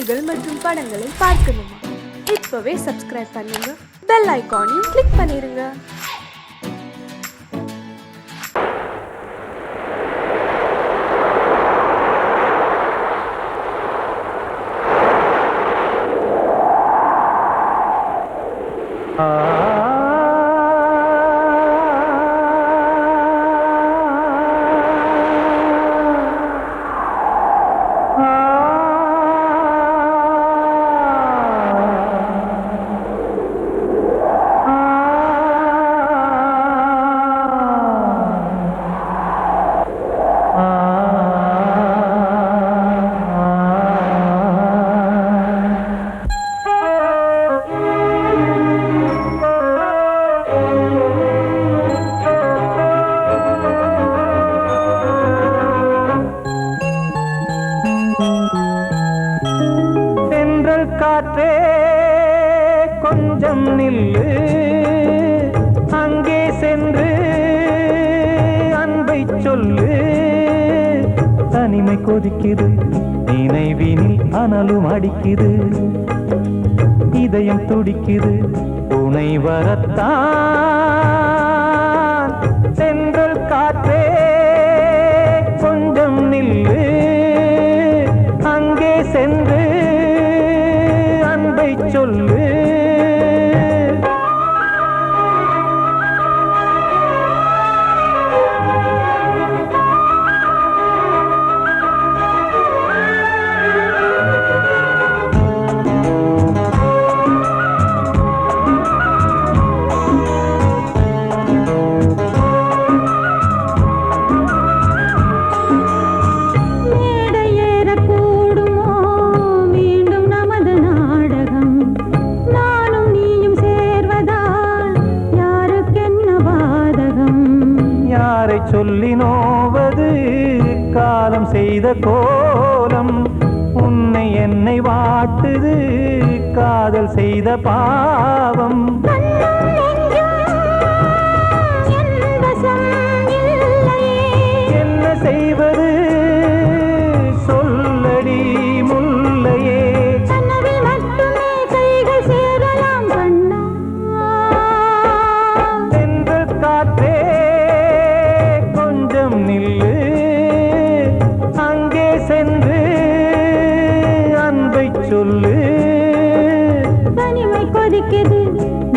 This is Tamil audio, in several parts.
செய்திகள் மற்றும் படங்களை பார்க்கணுமா? இப்பவே சப்ஸ்கிரைப் பண்ணுங்க, பெல் ஐகானையும் கிளிக் பண்ணிருங்க. காற்றே கொஞ்சம் நில்லு, அங்கே சென்று அன்பை சொல்லு. தனிமை கொதிக்குது, நினைவினில் அனலும் அடிக்குது, இதயம் துடிக்குது, துணை வரத்தான். சென்றல் காற்றே கொஞ்சம் நில்லு, அங்கே சென்று சொல்லு. சொல்லி நோவது காலம் செய்த கோலம், உன்னை என்னை வாட்டுது காதல் செய்த பாவம். என்ன செய்வது சொல்லடி முல்லையே, சென்று காற்றே நில்லு, அங்கே சென்று அன்பை சொல்லு. தனிமை கொதிக்குது,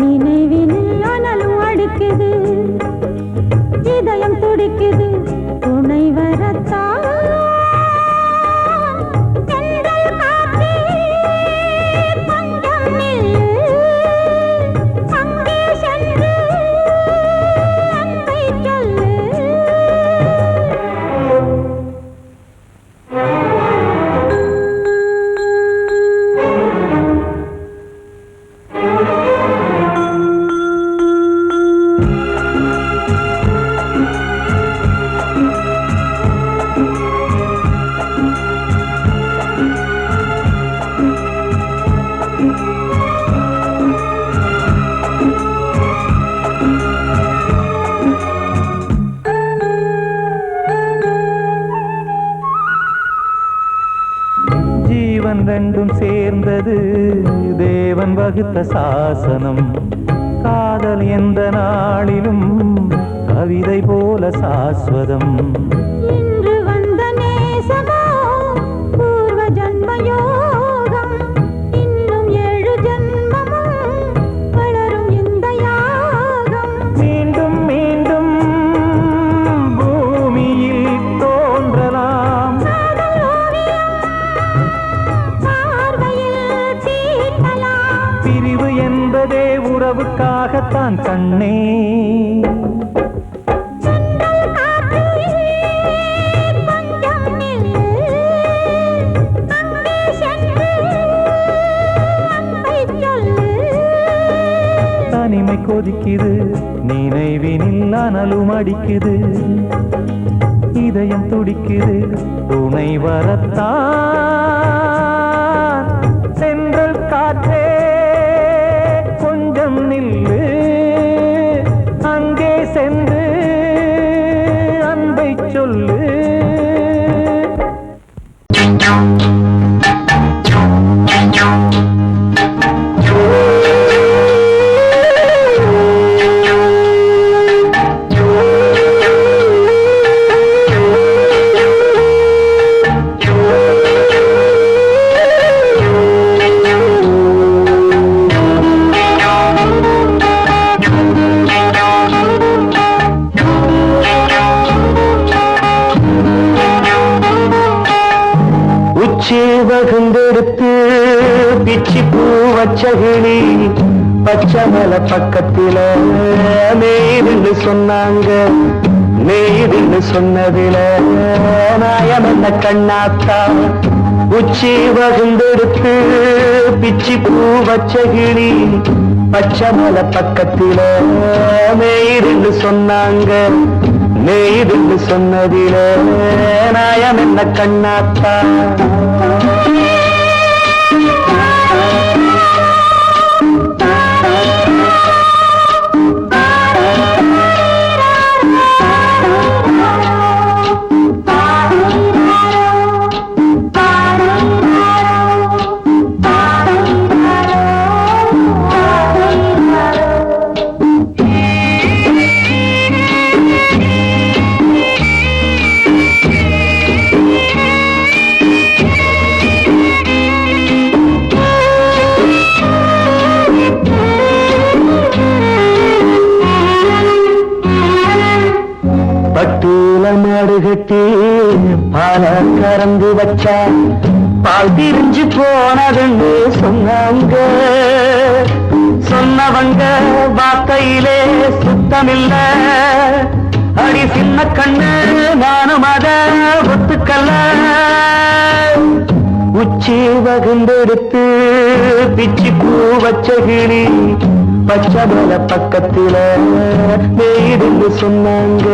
நினைவினில் அனலும் அடிக்குது, இதயம் துடிக்குது, துணை வரத்தான். ஜீவன் ரெண்டும் சேர்ந்தது தேவன் வகுத்த சாசனம். காதல் எந்த நாளிலும் கவிதை போல சாஸ்வதம். இன்று வந்த நேசமோ பூர்வ ஜன்ம யோகம், இன்னும் 7 ஜன்மமும் வளரும் இந்த யாகம். மீண்டும் மீண்டும் பூமியில் தோன்றலாம், பிரிவு என்பதே உறவுக்காகத்தான் கண்ணே. தனிமை கொதிக்குது, நினைவினில் அனலும் அடிக்குது, இதயம் துடிக்குது, துணை வரத்தான். சென்றல் காற்றே கொஞ்சம் நில்லு, அங்கே சென்று அன்பை சொல்லு. வகுந்தெடுத்து பிச்சி பூ வச்ச கிளி பச்சை மலை பக்கத்தில மேய்துன்னு சொன்னாங்க. மேய்துன்னு சொன்னதில நாயம் என்ன கண்ணாத்தா. உச்சி வகுந்தெடுத்து பிச்சி பூ வச்ச கிளி பச்சை மலை பக்கத்தில மேய்துன்னு சொன்னாங்க. மேய்துன்னு சொன்னதில நாயம் என்ன கண்ணாத்தா. பட்டூல மாடு கட்டி பால கறந்து வச்சா பால் திரிஞ்சு போனதுன்னு சொன்னாங்க. சொன்னவங்க வார்த்தையிலே சுத்தமில்ல. அடி சின்ன கண்ணு நானும் அத ஒத்துக்கல்ல. உச்சி வகுந்தெடுத்து பிச்சி பூ வச்ச கிளி பச்சை மலை பக்கத்தில மேய்துன்னு சொன்னாங்க.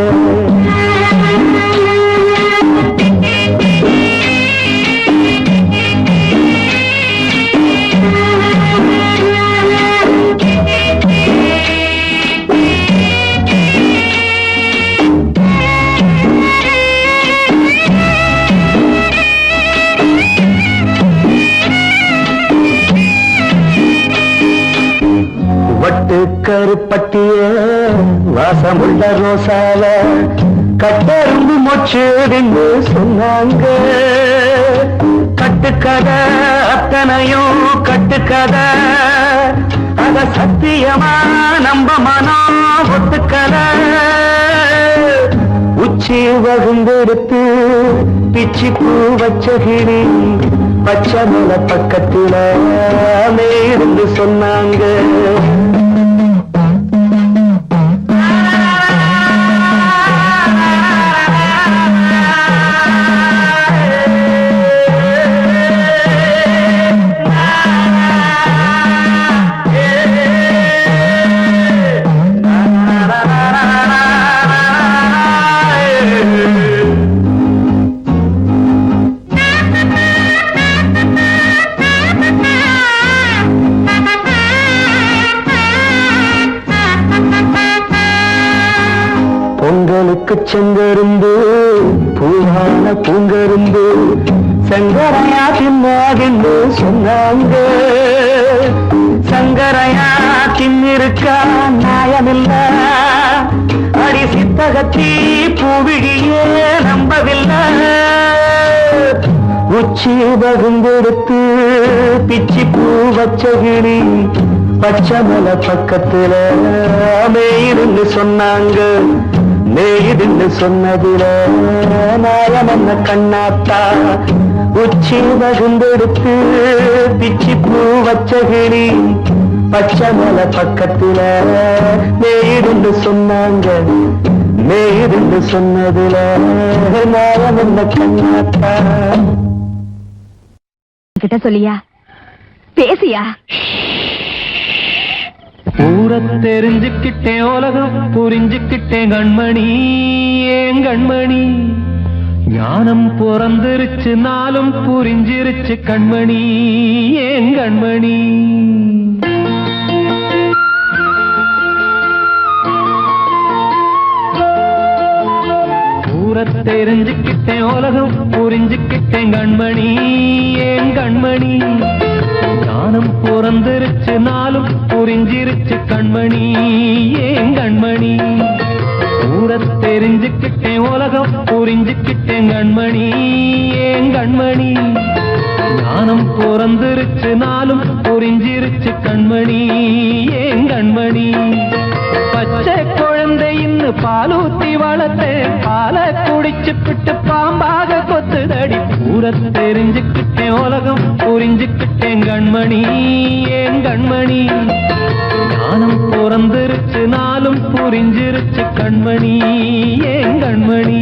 வட்டு கருப்பட்டிய வாசமுள்ள ரோசால கட்டெரும்பு மொச்சுடுன்னு சொன்னாங்க. கட்டுக்கதை அத்தனையும் கட்டுக்கதை. அத சத்தியமா நம்ப மனம் ஒத்துக்கல. உச்சி வகுந்தெடுத்து பிச்சி பூ வச்ச கிளி பச்சை மலை பக்கத்தில மேய்துன்னு சொன்னாங்க. பொங்கலுக்கு செங்கரும்பு பூவான பூங்கரும்பு சங்கரையா தின்னாகின்னு சொன்னாங்க. சங்கரையா தின்னிருக்கா நியாயமில்ல. அடி சித்தகத்தி பூவிழியே நம்பவில்லை. உச்சி வகுந்தெடுத்து பிச்சி பூ வச்ச கிளி பச்சை மலை பக்கத்தில மேய்துன்னு சொன்னாங்க. மேய்துன்னு சொன்னதில நாயம் என்ன கண்ணாத்தா. உச்சி வகுந்தெடுத்து பிச்சி பூ வச்ச கிளி பச்சை மலை பக்கத்தில மேய்துன்னு சொன்னாங்க. மேய்துன்னு சொன்னதில நாயம் என்ன கண்ணாத்தா. கிட்ட சொல்லியா பேசியா? ஊரை தெரிஞ்சுக்கிட்டேன் உலகம் புரிஞ்சுக்கிட்டேன் கண்மணி ஏன் கண்மணி. ஞானம் பிறந்திருச்சு நாளும் புரிஞ்சிருச்சு கண்மணி ஏன் கண்மணி. ஊரை தெரிஞ்சுக்கிட்டேன் உலகம் புரிஞ்சுக்கிட்டேன் கண்மணி ஏன் கண்மணி. ஞானம் பிறந்திருச்சு நாளும் புரிஞ்சிருச்சு கண்மணி ஏன் கண்மணி. ஊரை தெரிஞ்சுக்கிட்டேன் உலகம் புரிஞ்சுக்கிட்டேன் கண்மணி ஏன் கண்மணி. ஞானம் பிறந்திருச்சு நாளும் புரிஞ்சிருச்சு கண்மணி ஏன் கண்மணி. பச்சை குழந்தையின் இன்னும் பாலூத்தி வளர்த்தேன் பால குடிச்சு பிட்டு பாம்பாக கொத்துதடி ஊர தெரிஞ்சுக்கிட்டேன் உலகம் புரிஞ்சுக்கிட்டேன் கண்மணி ஏன் கண்மணி ஞானம் பிறந்திருச்சு நாளும் புரிஞ்சிருச்சு கண்மணி ஏன் கண்மணி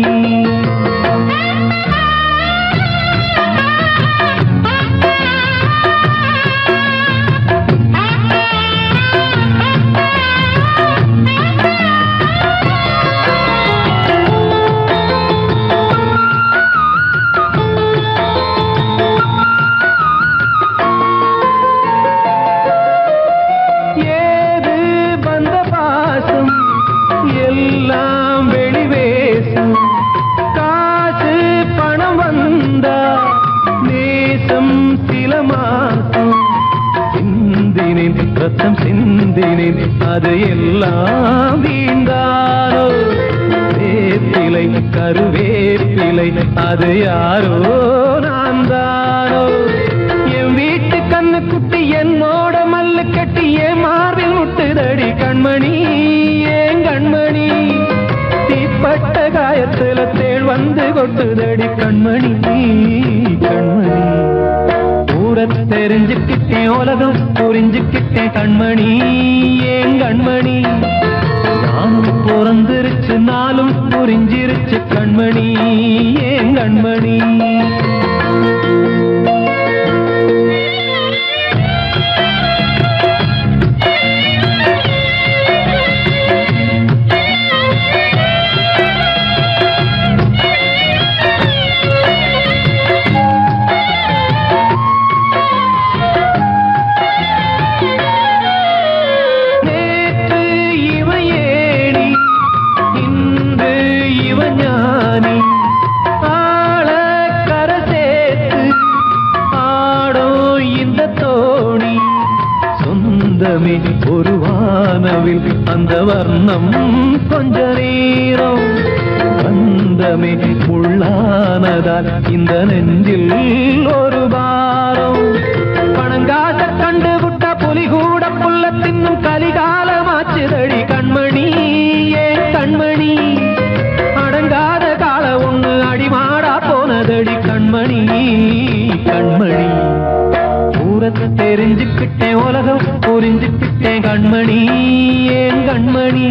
எல்லாம் வெளிவேசம் காசு பணம் வந்தா நேசம் சில மாசம் சிந்தினேன் ரத்தம் சிந்தினேன் அது எல்லாம் வீண்டாரோ வேப்பிலை கருவேப்பிலை அது யாரோ நான் தானோ என் வீட்டு கண்ணு குட்டி என்னோட மல்லு கட்டி என் மார்பில் முட்டுதடி கண்மணி கண்மணி தீப்பட்ட காயத்துல தேள் வந்து கொட்டுதடி கண்மணி கண்மணி ஊர தெரிஞ்சுக்கிட்டேன் உலகம் புரிஞ்சுக்கிட்டேன் கண்மணி ஏன் கண்மணி நானும் பிறந்திருச்சு நாளும் புரிஞ்சிருச்சு கண்மணி ஏன் கண்மணி ஒரு வானவில் அந்த வர்ணம் கொஞ்ச நேரம் வந்தமே உள்ளானதால் இந்த நெஞ்சில் ஒரு பாரம் பணங்காச கண்டு விட்ட புலி கூட புல்ல தின்னும் கலிகாலமாச்சுதடி கண்மணி ஏன் கண்மணி அடங்காத கால ஒண்ணு அடிமாடா போனதடி கண்மணி கண்மணி தெரிஞ்சுக்கிட்டேன் உலகம் புரிஞ்சுக்கிட்டேன் கண்மணி ஏன் கண்மணி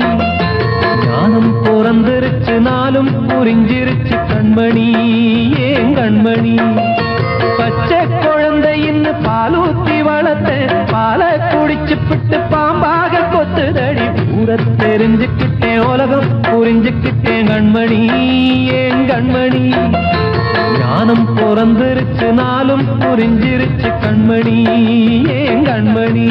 ஞானம் பிறந்திருச்சு நாளும் புரிஞ்சிருச்சு கண்மணி ஏன் கண்மணி பச்சை குழந்தை இன்னும் பாலூத்தி வளர்த்தேன் பால குடிச்சு பிட்டு பாம்பாக கொத்துதடி ஊர தெரிஞ்சுக்கிட்டேன் உலகம் புரிஞ்சுக்கிட்டேன் கண்மணி ஏன் கண்மணி ஞானம் பிறந்திருச்சு நாளும் புரிஞ்சிருச்சு கண்மணி ஏன் கண்மணி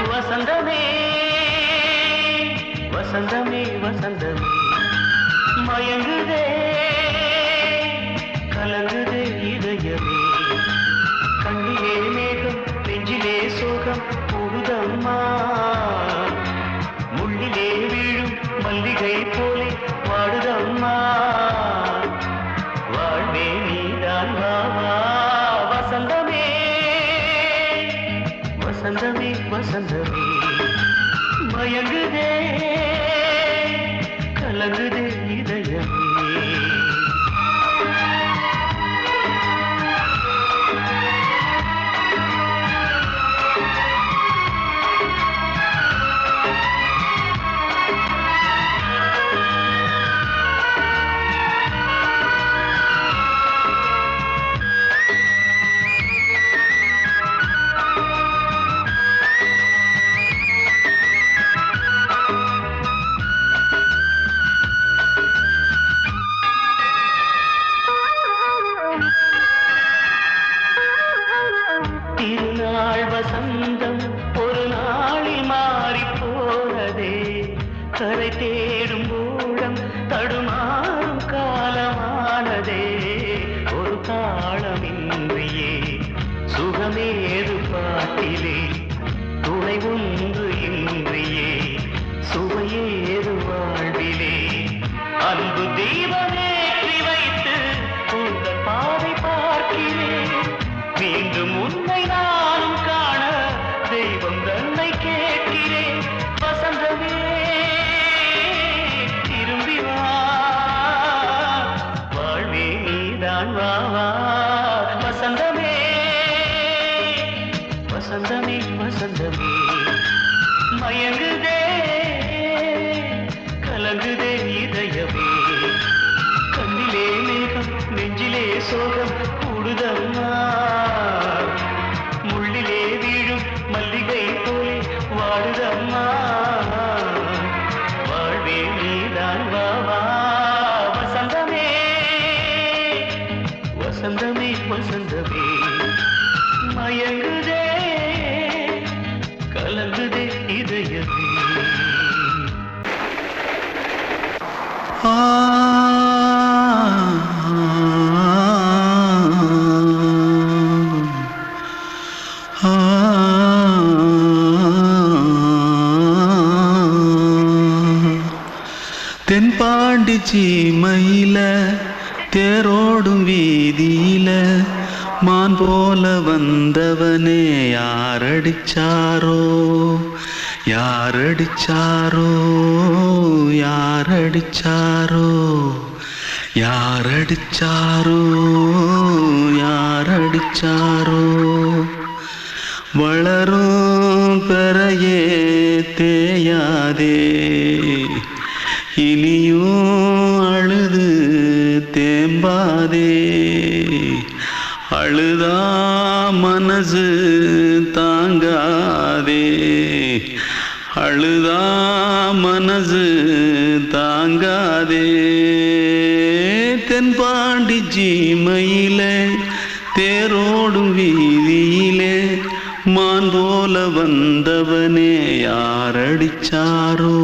வசந்தமே வசந்தமே வசந்தமே மயங்குதே கலங்குதே இதயமே கண்ணிலே மேகம் நெஞ்சிலே சோகம் கூடுதம்மா முள்ளிலே வீழும் மல்லிகை போலே வாடுதம்மா வாழ்வே நீதான் வாவா வசந்தமே வசந்தமே வசந்தமே மயங்குதே கலங்குதே இதயமே திருநாள் வசந்தம் ஒரு நாளில் மாறி போனதே கரை தேடும் ஊழம் தடுமாறும் காலமானதே ஒரு தாளமின்றியே சுகமேது பாட்டிலே துணை ஒன்று இன்றியே சுவையேது வாழ்விலே அன்பு தீபமேற்றி வைத்து உங்கள் பாதை பார்க்கிறேன் மீண்டும் உன்னை நானும் காண தெய்வம் தன்னை கேட்கிறேன் வசந்தமே திரும்பி வா வாழ்வே நீதான் வா வா வசந்தமே வசந்தமே வசந்தமே மயங்குதே கலங்குதே இதயமே கண்ணிலே மேகம் நெஞ்சிலே சோகம் கூடுதம்மா முள்ளிலே வீழும் மல்லிகை போலே வாடுதம்மா வாழ்வே நீதான் வா வா வசந்தமே வசந்தமே வசந்தமே மயங்குதே கலங்குதே இதயமே தென்பாண்டி சீமையில தேரோடும் வீதியில மான் போல வந்தவனே யாரடிச்சாரோ யாரடிச்சாரோ யாரடிச்சாரோ யாரடிச்சாரோ யாரடிச்சாரோ வளரும் பெறையே தேயாதே இனியும் அழுது தேம்பாதே அழுதா மனசு தாங்காதே அழுதா மனசு தாங்காதே தென்பாண்டி சீமையிலே தேரோடும் வீதியிலே மான் போல வந்தவனே யாரடிச்சாரோ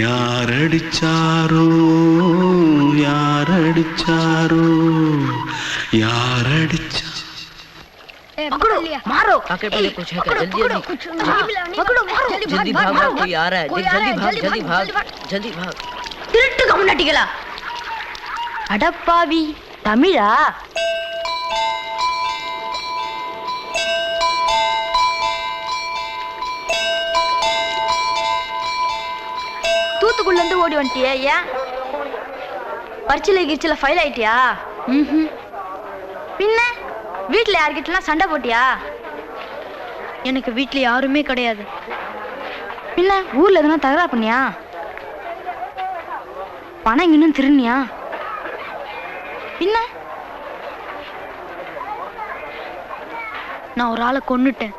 யாரடிச்சாரோ யாரடிச்சாரோ யாரடிச்சா पकड़ो मारो आके पहले कुछ है क्या जल्दी जल्दी पकड़ो मारो जल्दी भाग भाग कोई आ रहा है जल्दी भाग जल्दी भाग திருட்டு கம்முனாட்டிகளா அடப்பாவி தமிழா தூத்துக்குள்ள இருந்து ஓடி வந்துட்டியா ஏன் பரிச்சையில கிரிச்சில ஃபைல் ஆயிட்டியா பின்ன வீட்டுல யார்கிட்டலாம் சண்டை போட்டியா எனக்கு வீட்ல யாருமே கிடையாது. பின்ன ஊர்ல எதுனா தகராறு பண்ணியா? பணம் இன்னும் திருநியா? பின்ன நான் ஒரு ஆளை கொன்னுட்டேன்.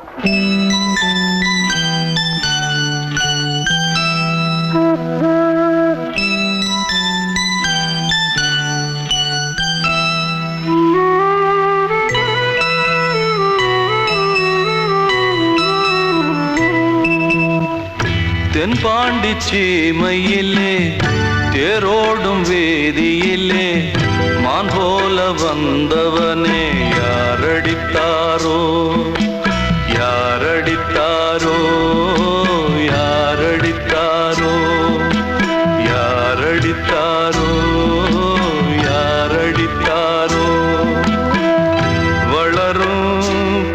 தென்பாண்டி சீமையிலே தேரோடும் வேதியிலே மான் போல வந்தவனே யாரடித்தாரோ யாரடித்தாரோ யாரடித்தாரோ யாரடித்தாரோ யாரடித்தாரோ வளரும்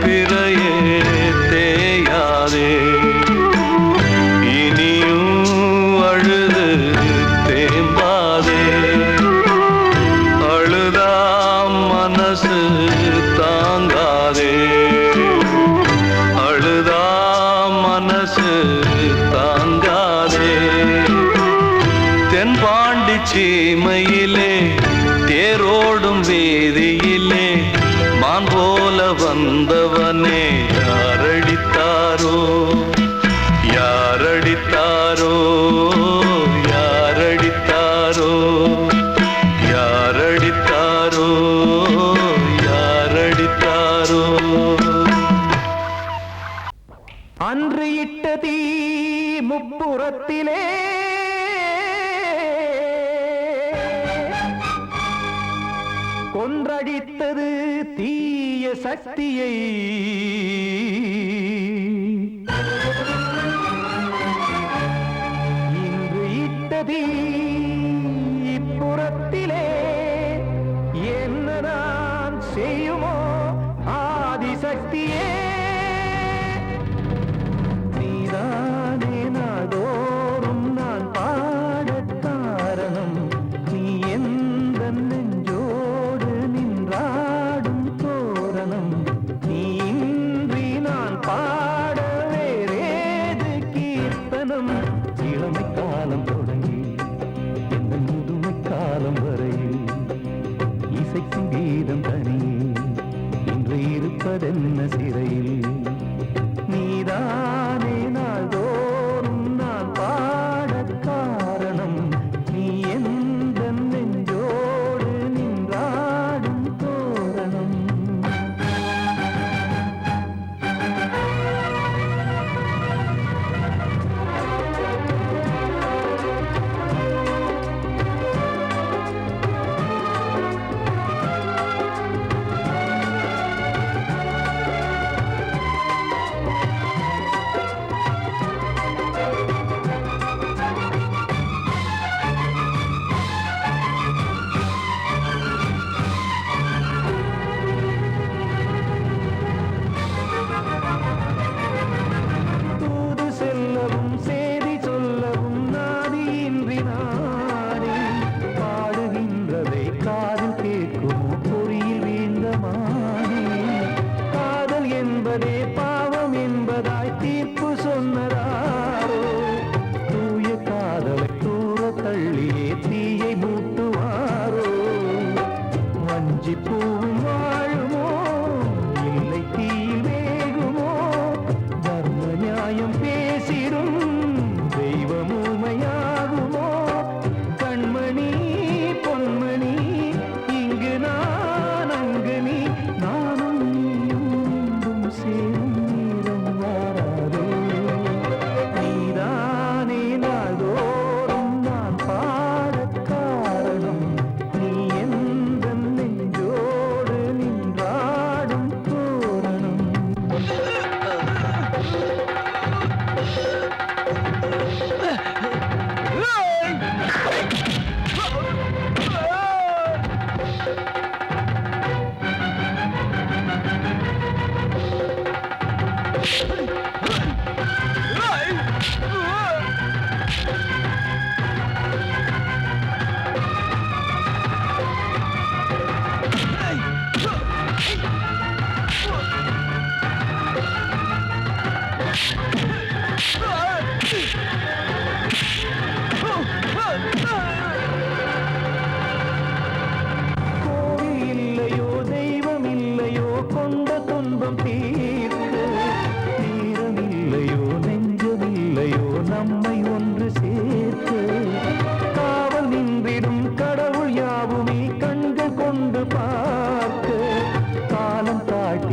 பிறையே தேயாதே சீமையிலே தேரோடும் வேதியிலே மான் போல வந்தவனே யாரடித்தாரோ யாரடித்தாரோ யாரடித்தாரோ யாரடித்தாரோ யாரடித்தாரோ அன்று இட்ட தீ முப்புறத்திலே கொன்றடித்தது தீய சக்தியை. இன்று இட்டது இப்புறத்திலே என்ன நான் செய்யுமோ ஆதிசக்தியே. நீதானே நாடோறும் நான் பாட காரணம். நீ எந்த நெஞ்சோடு நின்றாடும் தோரணம். நீ இன்றி நான் பாட வேறேது கீர்த்தனம். இளமை காலம் தொடங்கி எந்த முதுமை காலம் வரையில் இசைக்கும் கீதம் தனியே இன்று இருப்பதென்ன சிறையில். நீதானே நாள்தோறும் நான் பாட காரணம். நீ எந்த நெஞ்சோடு நின்றாடும் தோரணம். தூது செல்லவும் சேதி சொல்லவும் நாதியின்றி நானே பாடுகின்றதை காதில் கேட்குமோ பொறியில் வீழ்ந்த மானே. காதல் என்பதே பாவம் என்பதாய் தீர்ப்பு சொன்னதாரோ. தூய காதலை தூர தள்ளியே தீயை மூட்டுவாரோ. வஞ்சி பூவும் வாழுமோ இல்லை தீயில் வேகுமோ. தர்ம நியாயம் பேசிடும் தெய்வம் ஊமையாகுமோ. கண்மணி பொன்மணி இங்கு நான் அங்கு நீ நானும் நீயும் மீண்டும் சேரும் நேரம் வாராதோ. நீதானே நாள்தோறும் நான் பாட காரணம். நீ எந்த நெஞ்சோடு நின்றாடும் தோரணம்.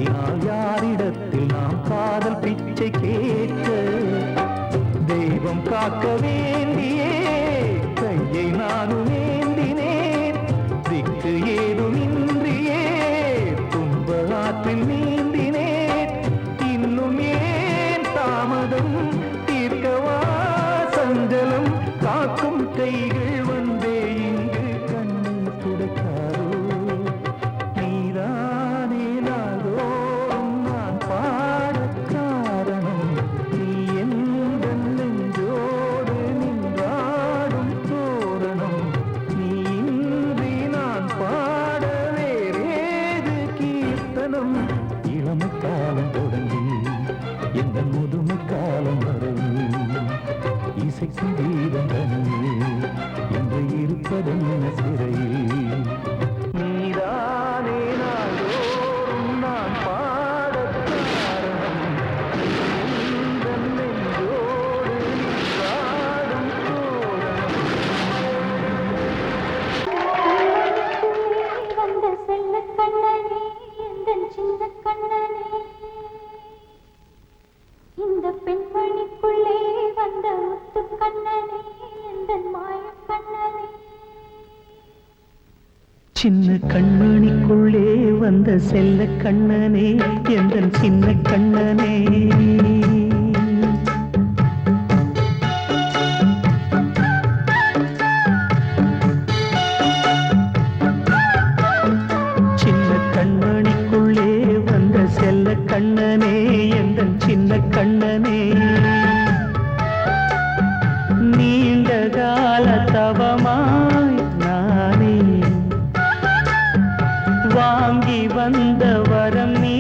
அதனால் யாரிடத்தில் நாம் காதல் பிச்சை கேட்க தெய்வம் காக்க வேண்டியே கையை நானும் ஏந்தினேன் திக்கு ஏதுமின்றியே துன்ப ஆற்றில் நீந்தினேன் இன்னும் ஏன் தாமதம் தீர்க்கவா சஞ்சலம் காக்கும் கைகள் வந்தே இங்கு கண்ணீர் துடைக்காரோ நீதானே நாள்தோறும் நான் பாடக் காரணம் நீ எந்த நெஞ்சோடு நின்றாடும் தோரணம் நீ இன்றி நான் பாட வேறேது கீர்த்தனம் இளமை காலம் தொடங்கி எந்த முதுமை காலம் வரையில் இசைக்கும் வீரம் தனியே இன்று இருப்பதென்ன சிறையில் நீதானே நாள்தோறும் நான் பாடக் காரணம் எந்த நெஞ்சோடு நின்றாடும் தோரணம் வந்த செல்ல கண்ணனே எந்தன் சின்ன கண்ணனே இந்த பெண்மணிக்குள்ளே வந்த முத்து கண்ணனே எந்தன் மாய கண்ணனே சின்ன கண்மணிக்குள்ளே வந்த செல்ல கண்ணனே எந்தன் சின்ன கண்ணனே சின்ன கண்மணிக்குள்ளே வந்த செல்ல கண்ணனே எந்தன் சின்ன கண்ணனே நீண்ட கால தவமாய் நானே வாங்கி வந்த வரம் நீ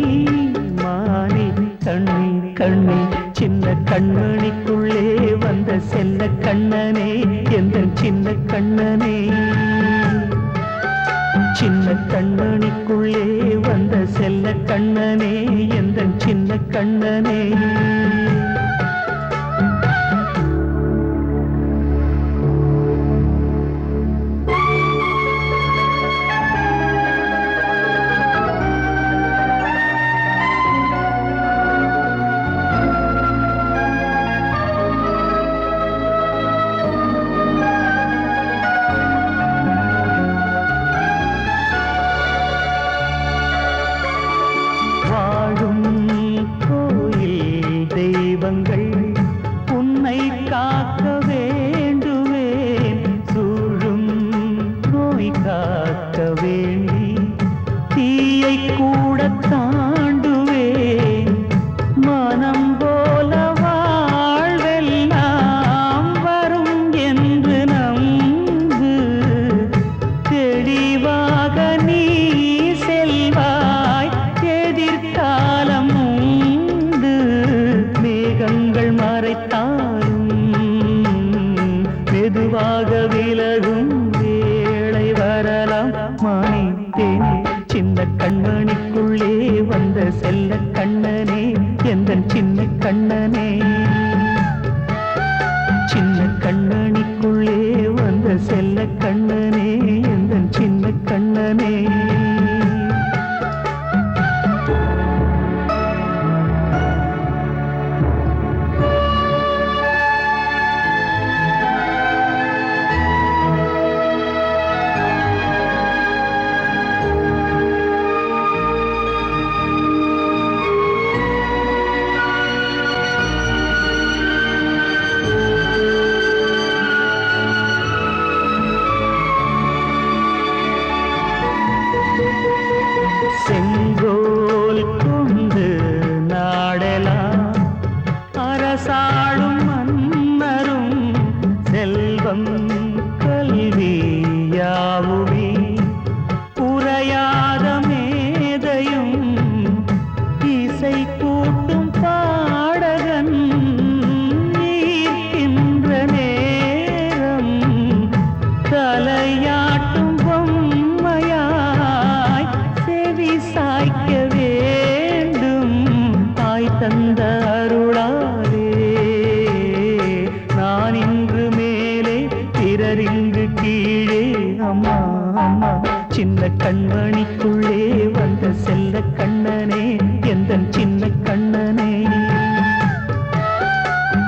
மானே கண்ணே கண்ணே சின்ன கண்மணிக்குள்ளே வந்த செல்ல கண்ணனே எந்தன் சின்ன கண்ணனே சின்ன கண்மணிக்குள்ளே வந்த செல்ல கண்ணனே எந்தன் சின்ன கண்ணனே வாழும் கோயில் தெய்வங்கள் உன்னை காக்க வேண்டுவேன் சூழும் நோய் காக்க வேண்டி தீயை கூட தாண்டுவேன் மனம் போல வாழ்வெல்லாம் வரும் என்று நம்பு தெளிவாக நீ செல்வாய் எதிர்காலம் உண்டு மேகங்கள் மறைத்தாலும் மெதுவாக விலகும் வேளை வரலாம் மானே தேனே சின்ன கண்மணிக்குள்ளே வந்த செல்ல கண்ணனே எந்தன் சின்ன கண்ணனே சின்ன கண்ணனிக்குள்ளே வந்த செல்ல கண்ணனே எந்தன் சின்ன கண்ணனே செங்கோல் கொண்டு நாடலாம் அரசாளும் மன்னரும் செல்வம் கல்வி யாவுமே உரையாத மேதையும் இசை கூட்டும் பாடகன் ஈர்க்கின்ற நேரம் தலையாட்டும் பொம்மையாய் செவி சாய்க்க வேண்டும் தாய் தந்த அருளாலே நான் இன்று மேலே பிறரிங்கு கீழே அம்மா அம்மா சின்ன கண்மணிக்குள்ளே வந்த செல்ல கண்ணனே எந்தன் சின்ன கண்ணனே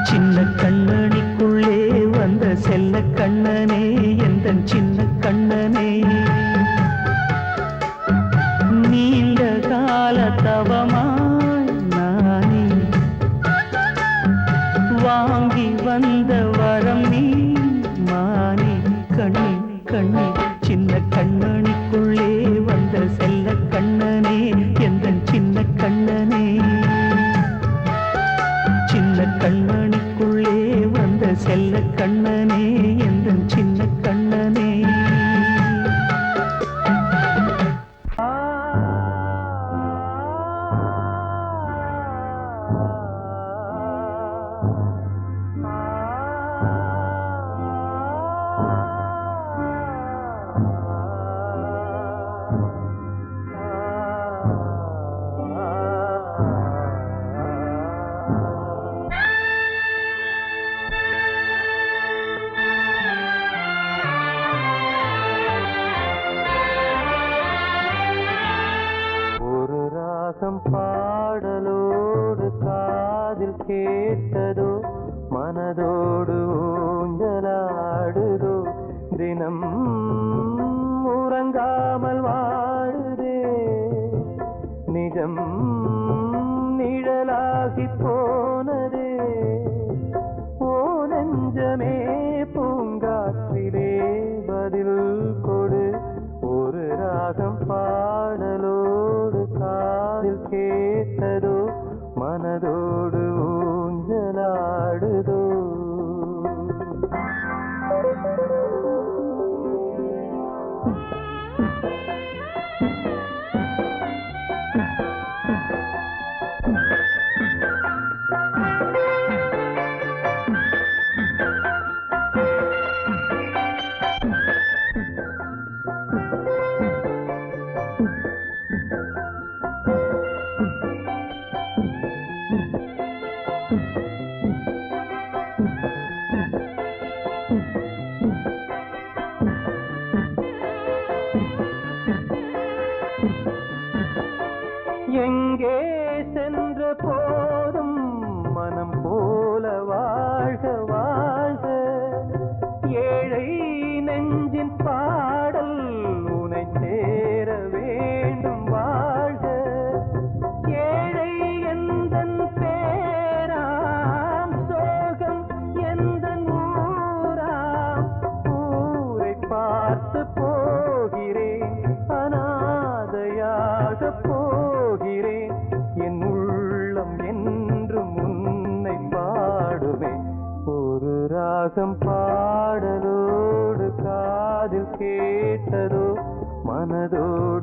சின்ன கண்ணனிக்குள்ளே வந்த செல்ல கண்ணனே எந்தன் சின்ன கண்ணனே நீண்ட கால தவமாய் நானே வாங்கி வந்த வரம் நீ மானே கண்ணே கண்ணே சின்ன கண்ணனிக்குள்ளே வந்த செல்ல கண்ணனே எந்தன் சின்ன கண்ணனே சின்ன கண்ணனிக்குள்ளே வந்த செல்ல கண்ணனே எந்தன் சின்ன கண்ணனே பாடலோடு காதில் கேட்டதோ மனதோடு ஊஞ்சலாடுதோ தினம் உறங்காமல் வாடுதே நிஜம் நிழலாகி போனதே ஓ நெஞ்சமே பூங்காற்றிலே பதில் கொடு ஒரு ராகம் பாடலோடு காதில் கேட்டதோ மனதோடு ஊஞ்சலாடுதோ எங்கே சென்ற போதும் மனம் போல வாழ்க வாழ்க ஏழை நெஞ்சின் பாடல் உனை சேர வேண்டும் வாழ்க ஏழை எந்தன் பேராம் சோகம் எந்தன் ஊராம் ஊரை பார்த்து போகிறேன் அநாதையாக போகிறேன் என் உள்ளம் என்றும் உன்னை பாடுவேன் ஒரு ராகம் பாடலோடு காதில் கேட்டதோ மனதோடு